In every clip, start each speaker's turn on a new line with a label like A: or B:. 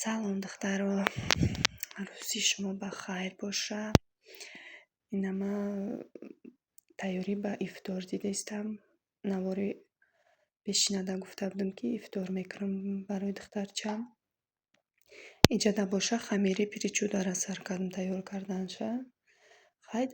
A: سلام دخترها، روزی شما بخیر باشه. اینما تیاری به افطار دیده استم. نواری بشینده گفته بودم که افطار میکنم برای دخترچم. ایجاده باشه خمیر پیرچوده را سر کردم تیار کردنشه.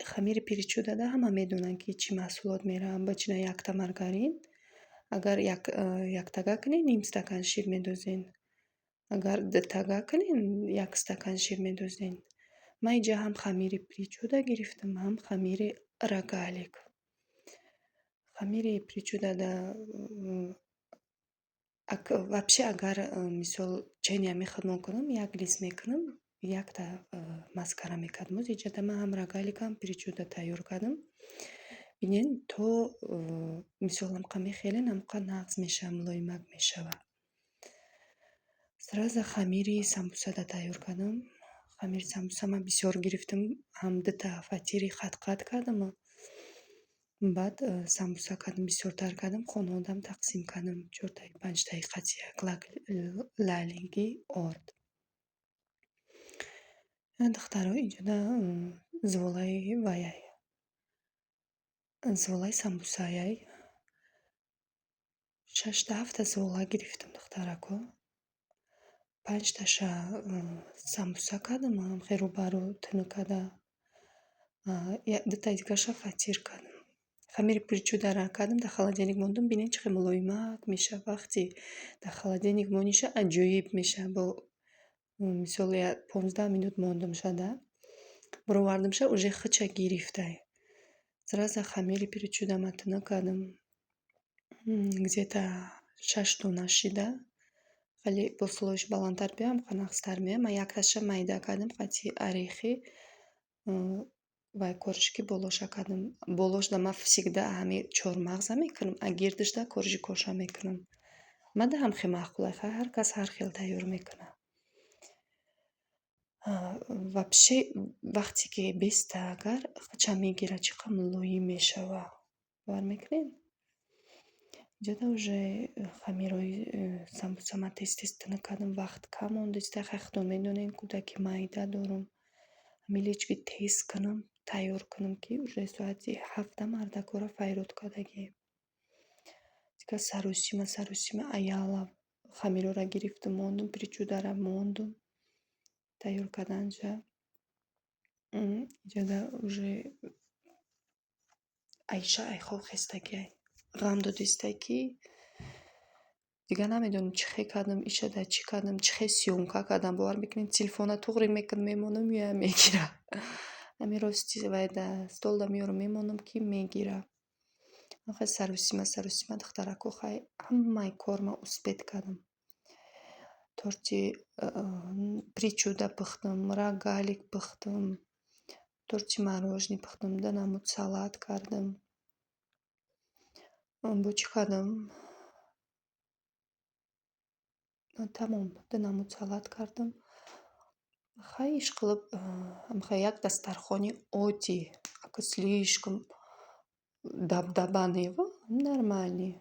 A: خمیر پیرچوده ده همه میدونن که چی محصولات میرن. بچینه یک تا مارگارین، اگر یک تگه کنین نیم استکان شیر میدوزین. اگر 2 تگه کنین 1 استکان شیر میدوزین. من اینجا هم خمیر پیرچوده گرفتم هم خمیر رگالیک. خمیر پیرچوده ده вообще اگر مثال چینی میخوام کنم 1 لیتر میکنم 1 تا مسکره میکردم. اینجا ده من هم رگالیک هم پیرچوده تیار کردم. ببینین تو مثال هم خیلی نمقا نغز میشه، ملایمک میشه. سراز خمیری سمبوسه ده تیار کردم. خمیر سمبوسه من بسیار گرفتم، هم 2 تا فطیری قط کردم. بعد سمبوسه کردم، بسیار تر کردم، خانوادم تقسیم کردم. 4 تا 5 تا قطعی لالینگی آرد. دخترها اینجا ده زوالای وایای زوالای سمبوسه یای 6 تا 7 تا زوالای گرفتم دخترکو. 5 تاша سمبوسه کردم، هم خیرو برو تنکده. 2 تا دیگرش فطیر کردم. خمیر پیرچوده را کردم در холодильник موندم. ببینید چه ملایمک میشه. وقتی در холодильник مونیشه عجیب میشه. با مثال 15 минут موندم شده بروردم شه уже خچه گرفته. سراز خمیر پیرچوده من تنکدم где-то 6 دونه شده. خیلی بوسلوش بالانتر بیام خناقستر میام. من 1 تاша майда کردم قطعی орехи و коржики болоша кардам. Болошда ман всегда ҳами чормағза мекунам, а гирдишда коржи коша мекунам. Мада ҳам хе маъқулай, ҳар кас ҳар хел тайёр мекуна. Вообще вақте ки беста агар хача мегира чӣ қадр мулоим мешава. бовар мекунед? Инҷода уже хамирои самбуса ман тез тина кардам. Вақт кам монда иста хахтон медонем кӯдаки майда дорам. Ҳамилички тез кунам, тайёр кунам ки уже соати 7 мардакора файрод кардагӣ. Дика саросима аяла хамирора гирифтам мондум, приҷудара мондум тайёр карданҷа. Инҷода уже айша айхо хестаги ғам додистай ки дига намедонам чӣ хе кардам, ишада чӣ кардам, чӣ хе сёмка кардам. Бовар мекунед телефона туғри мекунам мемонам ё мегира. Ами рости вайда столда меёрам мемонам ки мегира. Хай саросима духтарако хай ҳамаи кор ман успед кардам. Торти причуда пухтам, рогалик пухтам, торти мороженый пухтам, данамуд салат кардам. Бо чӣ кардам? Тамом, данамуд салат кардам. Хай ишқилиб хай як дастархони оддӣ, ака слишком дабдаба нева, нормальный.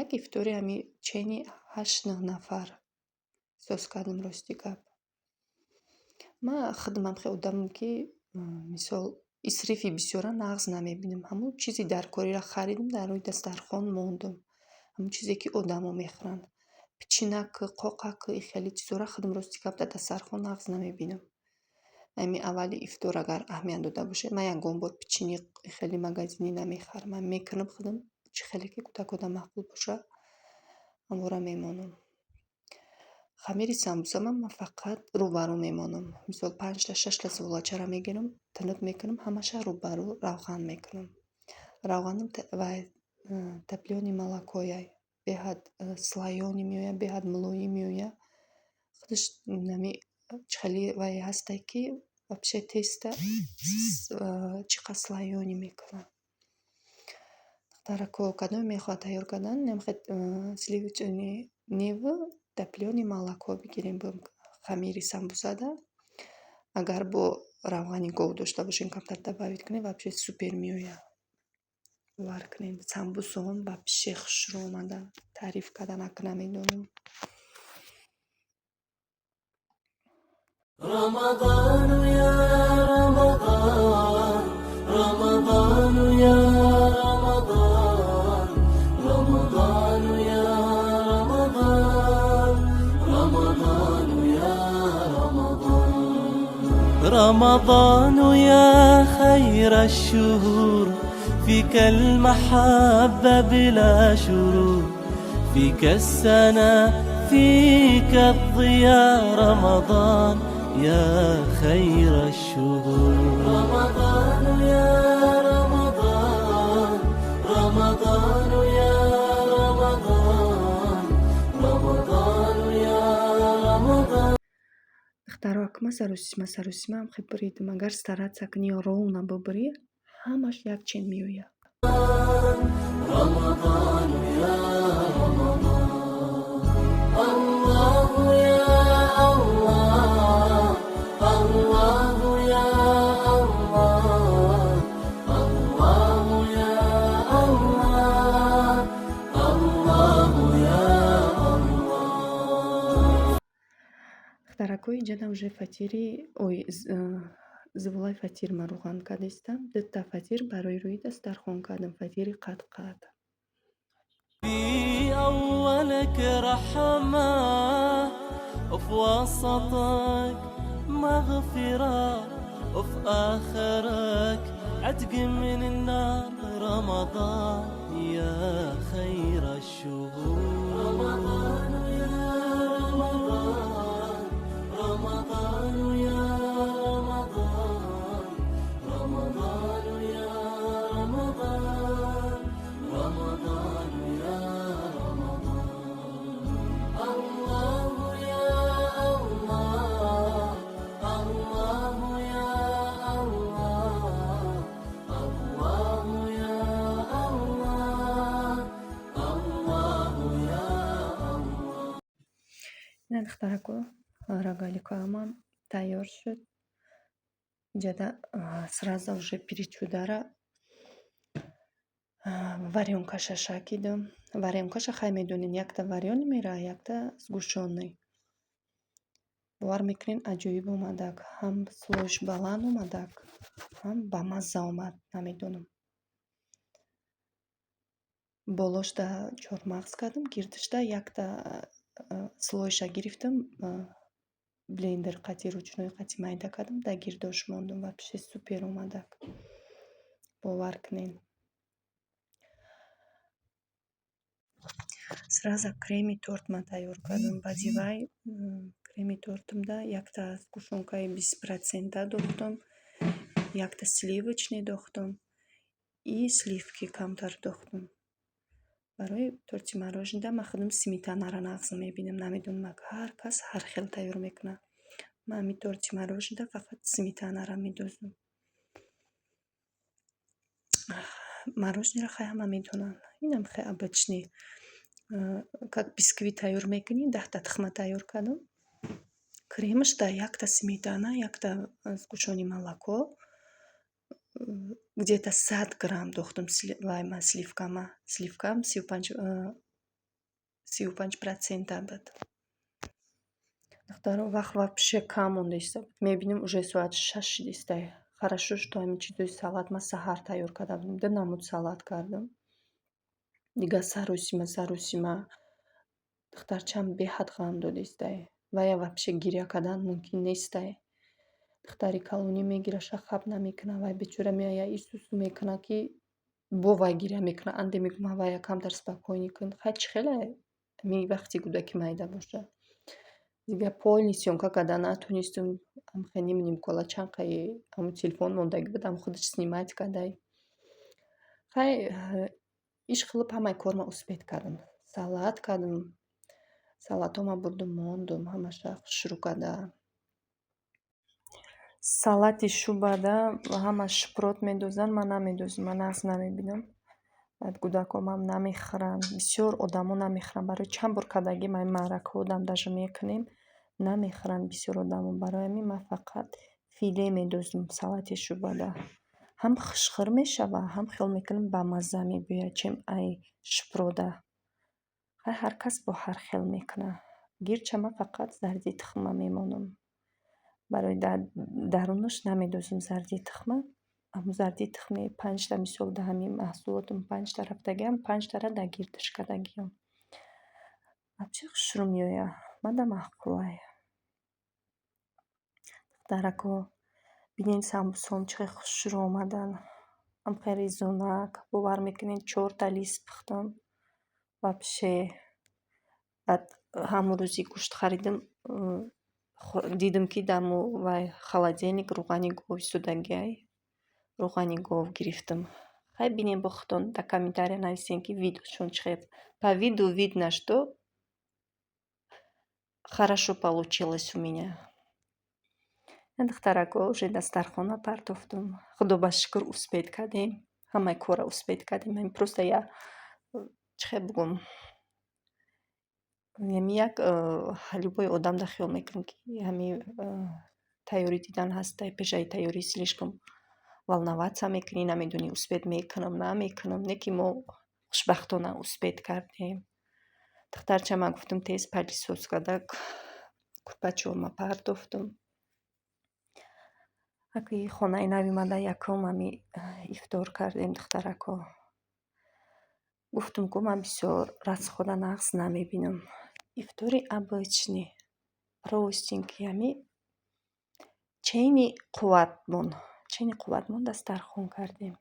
A: Як ифтори ҳами чени 8-9 нафар эҳсос кардам рости гап. Ман худам хе одамам ки мисол исрифи бисёра нағз намебинам. ҳамон чизи даркорира харидам дар рӯи дастархон мондам. ҳамон чизе ки одамо мехӯранд. Печенаки, қоқаки хеле чизора худам рости гап дар дастархон нағз намебинам. Ами аввали ифтор агар аҳамият дода бошед, ман ягон бор печени хеле магазинӣ намехарам. Ман мекунам худам чӣ хеле ки кӯдакода мақбул боша ҳамвора мемонам. Хамири самбуса ман фақат рӯбарӯ мемонам. Мисол 5 та 6 та зуволачара мегирам, тинук мекунам, ҳамаша рӯбарӯ равған мекунам. Равғанам вай топлёни молокояй. Беҳад слоёни меояд, беҳад мулоим меояд. Худаш нами чӣ хеле вай ҳастай ки вообще теста чӣ қадр слоёни мекуна. Духтарако кадоме мехоҳад тайёр кардан, намехоҳад сливочный нева топлёни молоко бигирем бо хамири самбусада. Агар бо равғани гов дошта бошем камтар добавит кунем, вообще супер меояд. бовар кунед самбусаҳом вообще хушрӯ омада. Таъриф карда намедонам.
B: رمضان يا رمضان رمضان يا رمضان رمضان يا رمضان رمضان يا رمضان رمضان يا خير الشهور فيك المحبة بلا شرور فيك السنة فيك الضياء رمضان يا خير الشهور رمضان يا رمضان رمضان يا رمضان رمضان يا رمضان
A: Духтарвакма сарусима амхиприд магар старацакни роуна бубри ҳамаш якчен меояд.
B: رمضان يا رمضان الله يا الله الله يا الله الله يا الله الله يا الله
A: Духтаракои ҷада уже фатири зивулай фатир маруған кадистам. Дитта фатир барои рӯи дастархон кардам. Фатири қад-қад.
B: في أولك رحمة وفي وسطك مغفرة وفي آخرك عتق من النار رمضان يا خير الشهور رمضان يا رمضان رمضان يا رمضان رمضان يا رمضان رمضان يا رمضان الله يا الله الله يا الله الله يا الله الله يا الله
A: Ина духтарако рогаликоамам тайёр шуд. Ҷада сразу уже перечудара варёнкаша шакидам. Варёнкаша хай медонин, якта варёни мера, якта с гӯшоной. Бовар мекунин аҷоиб омадак. Ҳам слоиш баланд омадак, ҳам бамазза омад, намедонам. Болошда чормағз кардам, гирдишда якта слоиша гирифтам, блендер қати ручной қати майда кардам, да гирдош мондам. Вообще супер омадак. Бовар кунед. Сразу креми тортма тайёр кардам. Баъди вай креми тортамда якта сгӯшонкаи 20% дохтам, якта сливочный дохтам и сливки камтар дохтам. Барои торти мороженода ман худам сметанара нағз мебинам. Намедонам ҳар кас ҳар хел тайёр мекунад. Ман ҳамин торти мороженода фақат сметанара медозам. Мороженеро хай ҳама медонанд. Инам хай обычный. Как бисквит тайёр мекунӣ, 10 тухма тайёр кардам. Кремашда якта сметана, якта сгӯшони молоко, где-то 100 грамм дохтам вайма сливкама. Сливкам 35% буд. Духтаро вақт вообще кам монда истод. Мебинам уже соат 6 шидистай. Хорошо, что ҳамин чизои салат ман саҳар тайёр карда будам. Динамуд салат кардам. Дига сарусима. Духтарчам беҳад ғам додистай. Вая вообще гиря кардан мумкин нестай. Духтари калонӣ мегира, шахаб намекуна. Вай бечора меоя исусу мекуна ки бо вай гиря мекуна. Анде мегӯям вая камтар спокойнӣ кун. Хай чӣ хеле ми вақти кӯдаки майда боша. Дига полный съёмка карда натонистам. Амхе неминим кола чанқаи аму телефон мондаги буд, ам худаш снимать кардай. Хай иш қилиб ҳамаи корма успеҳ кардам. Салат кардам. Салатома бурдум мондум, ҳамаша хушрӯ карда. Салати шӯбада ҳама шипрот медозанд, ман намедозам, ман нағз намебинам. Баъд кӯдакомам намехӯранд, бисёр одамо намехӯранд. Барои чанд бор кардагӣ ма ин маъракаҳодам даже мекунем, намехӯранд бисёр одамо. Барои ҳамин ман фақат филе медозам салати шӯбада. Ҳам хушхӯр мешава, ҳам хиёл мекунам бамазза мебояд, чем ай шипрода. Ҳар кас бо ҳар хел мекуна. Гирча ман фақат зарди тухма мемонам. барои дарунаш намедозам зарди тухма. Зарди тухми 5 мисол ҳамин маҳсулотам 5 рафтагиам 5 дар гирдашкадагиам. Абчи хушрӯ меоя мада маҳқулай. Духтарако бинен самбусаам чӣ хушрӯ омадан. Амхе резонак бовар мекунед 4 лист пухтам. Вообще баъд ҳамун рӯзи гӯшт харидам дидам ки даму вай холодильник рӯғани гов истодагиай. Рӯғани гов гирифтам. Хай бинем бо худтон дар комментария нависен ки видеошон чӣ. По виду видно, что хорошо получилось у меня. Духтарако уже дастархона партофтам. Худо ба шукр успеҳ кардем. Ҳамаи кора успеҳ кардем. Ҳамин просто я чӣ бигӯм. Як любой одам дар хиёл мекунад ки ҳамин тайёрӣ дидан ҳастай. Пешаи тайёрӣ слишком волноваться мекунӣ, намедонӣ успеҳ мекунам, намекунам. Не ки мо хушбахтона успеҳ кардем. Духтарча ман гуфтам тез палисоз карда курпачоама партофтам. Аки хонаи нави мада якум ҳами ифтор кардем духтарако. Гуфтам ку ман бисёр расхода нағз намебинам. Ифтори обычный, простенький ҳами чайни қувватмон дастархон кардем.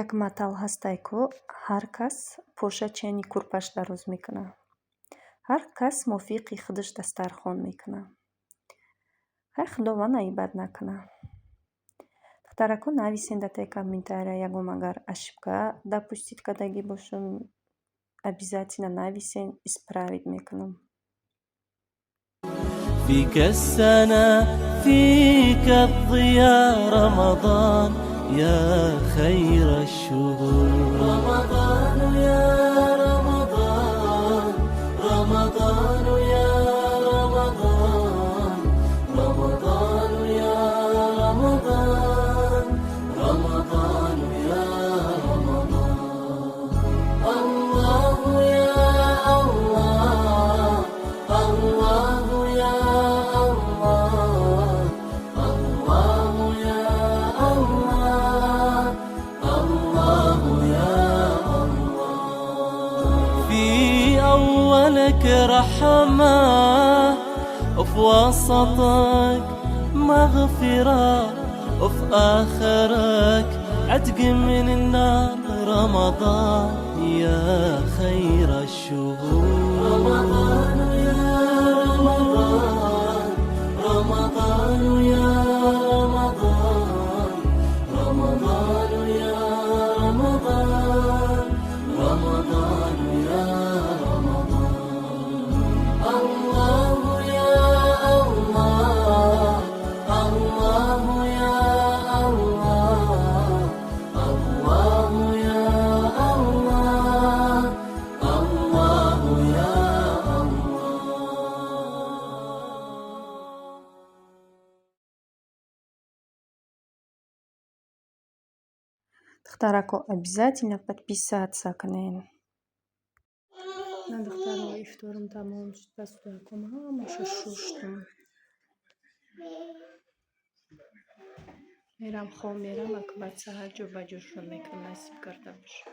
A: Як матал ҳастай ку ҳар кас поша чайни курпаш дароз мекунад. Ҳар кас мувофиқи худаш дастархон мекунад. Хай худованд айбат накунад. Духтарако нависен дар таи комментария ягон агар ошибка допустит кардаги бошам обязательно нависен исправить мекунам.
B: فيك السنة فيك الضياء رمضان يا خير الشهور رمضان يا رمضان رمضان يا رمضان رمضان يا رمضان رمضان يا رمضان الله يا الله الله يا الله الله يا الله الله يا الله في أولك رحمة وفي وسطك مغفرة وفي آخرك عتق من النار رمضان يا خير الشهور رمضان يا رمضان رمضان يا رمضان رمضان يا رمضان رمضان يا رمضان الله يا الله الله يا الله الله يا الله الله يا
A: Духтарако обязательно подписаться кунед. На духтаро ифторам тамом шуд. Дасту якум ҳамаша шуштам. Мерам хом мерам акбар саҳар ҷо ба ҷошро мекунам насиб карда боша.